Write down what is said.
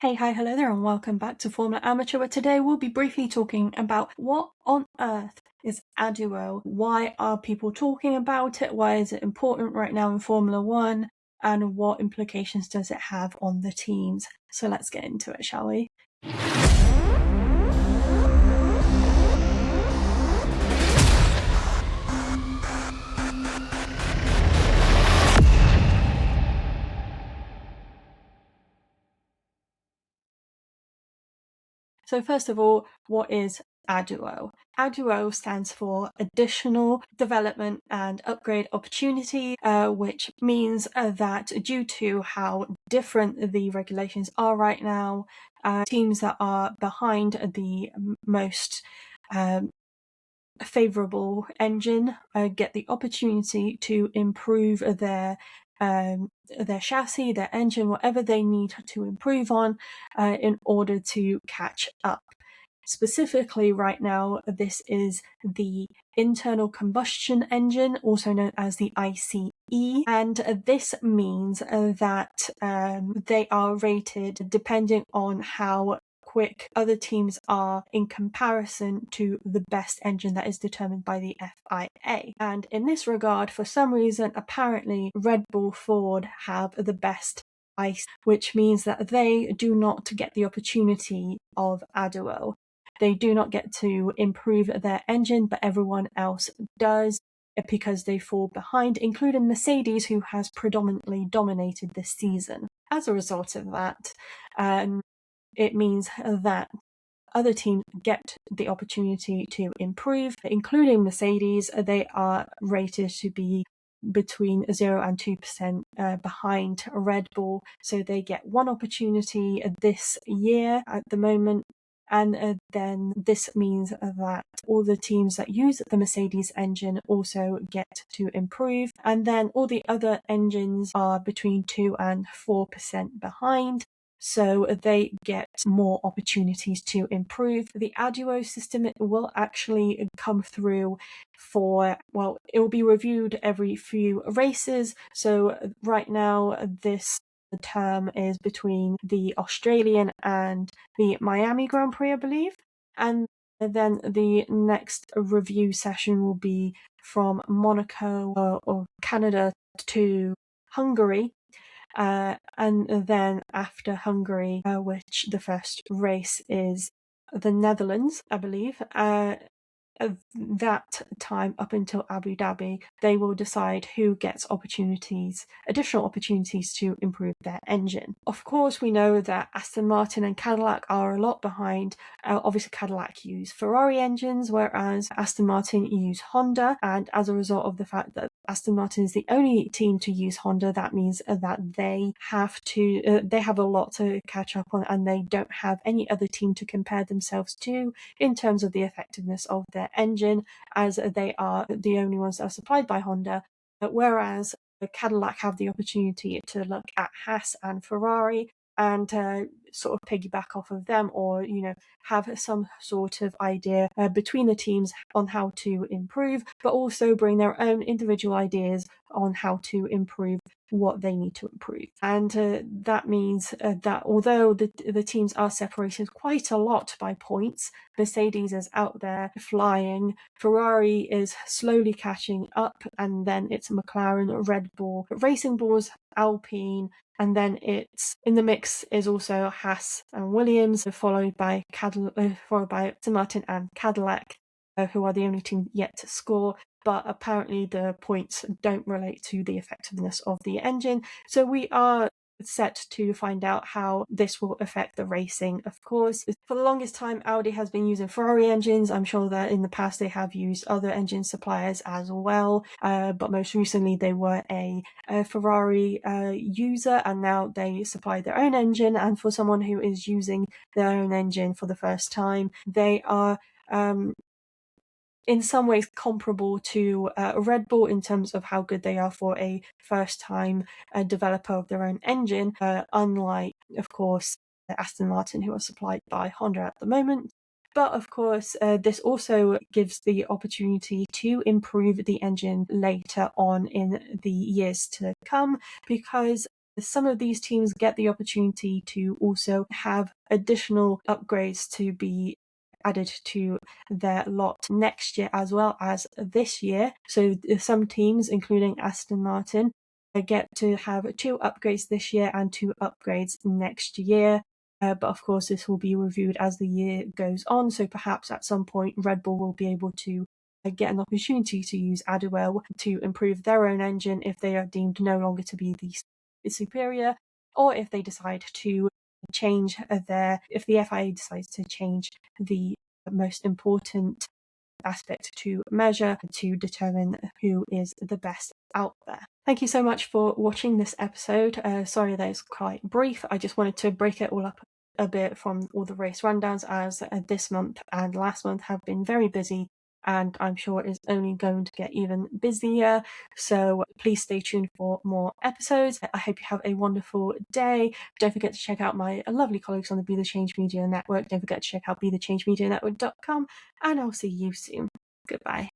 Hey, hi, hello there, and welcome back to Formula Amateur, where today we'll be briefly talking about what on earth is ADUO, why are people talking about it, why is it important right now in Formula One, and what implications does it have on the teams. So let's get into it, shall we? So first of all, what is ADUO? ADUO stands for Additional Development and Upgrade Opportunity, which means that due to how different the regulations are right now, teams that are behind the most favourable engine get the opportunity to improve their chassis, their engine, whatever they need to improve on in order to catch up. Specifically right now, this is the internal combustion engine, also known as the ICE, and this means that they are rated depending on how quick other teams are in comparison to the best engine that is determined by the FIA. And in this regard, for some reason, apparently Red Bull Ford have the best ICE, which means that they do not get the opportunity of ADUO. They do not get to improve their engine, but everyone else does because they fall behind, including Mercedes, who has predominantly dominated this season. As a result of that, it means that other teams get the opportunity to improve, including Mercedes. They are rated to be between 0 and 2% behind Red Bull, so they get one opportunity this year at the moment. And then this means that all the teams that use the Mercedes engine also get to improve. And then all the other engines are between 2 and 4% behind, so they get more opportunities to improve. The ADUO system will actually come through for, well, it will be reviewed every few races. So right now, this term is between the Australian and the Miami Grand Prix, I believe. And then the next review session will be from Monaco or Canada to Hungary. And then after Hungary, which the first race is the Netherlands, I believe, that time up until Abu Dhabi, they will decide who gets additional opportunities to improve their engine. Of course, we know that Aston Martin and Cadillac are a lot behind. Obviously, Cadillac use Ferrari engines, whereas Aston Martin use Honda. And as a result of the fact that Aston Martin is the only team to use Honda, that means that they have a lot to catch up on, and they don't have any other team to compare themselves to in terms of the effectiveness of their engine, as they are the only ones that are supplied by Honda. Whereas Cadillac have the opportunity to look at Haas and Ferrari and sort of piggyback off of them, or have some sort of idea between the teams on how to improve, but also bring their own individual ideas on how to improve what they need to improve. And that means that although the teams are separated quite a lot by points, Mercedes is out there flying, Ferrari is slowly catching up, and then it's McLaren, Red Bull, Racing Bulls, Alpine, and then it's in the mix is also Haas and Williams, followed by Aston Martin and Cadillac, who are the only team yet to score. But apparently the points don't relate to the effectiveness of the engine. So we are set to find out how this will affect the racing. Of course, for the longest time, Audi has been using Ferrari engines. I'm sure that in the past they have used other engine suppliers as well, but most recently they were a Ferrari user, and now they supply their own engine. And for someone who is using their own engine for the first time, they are in some ways comparable to Red Bull in terms of how good they are for a first-time developer of their own engine, unlike, of course, Aston Martin, who are supplied by Honda at the moment. But of course, this also gives the opportunity to improve the engine later on in the years to come, because some of these teams get the opportunity to also have additional upgrades to be added to their lot next year as well as this year. So some teams, including Aston Martin, get to have 2 upgrades this year and 2 upgrades next year. But of course, this will be reviewed as the year goes on. So perhaps at some point, Red Bull will be able to get an opportunity to use ADUO to improve their own engine if they are deemed no longer to be the superior, or if they decide to change if the FIA decides to change the most important aspect to measure to determine who is the best out there. Thank you so much for watching this episode. Sorry that it's quite brief. I just wanted to break it all up a bit from all the race rundowns, as this month and last month have been very busy, and I'm sure it's only going to get even busier. So please stay tuned for more episodes. I hope you have a wonderful day. Don't forget to check out my lovely colleagues on the Be the Change Media Network. Don't forget to check out bethechangemedianetwork.com, and I'll see you soon. Goodbye.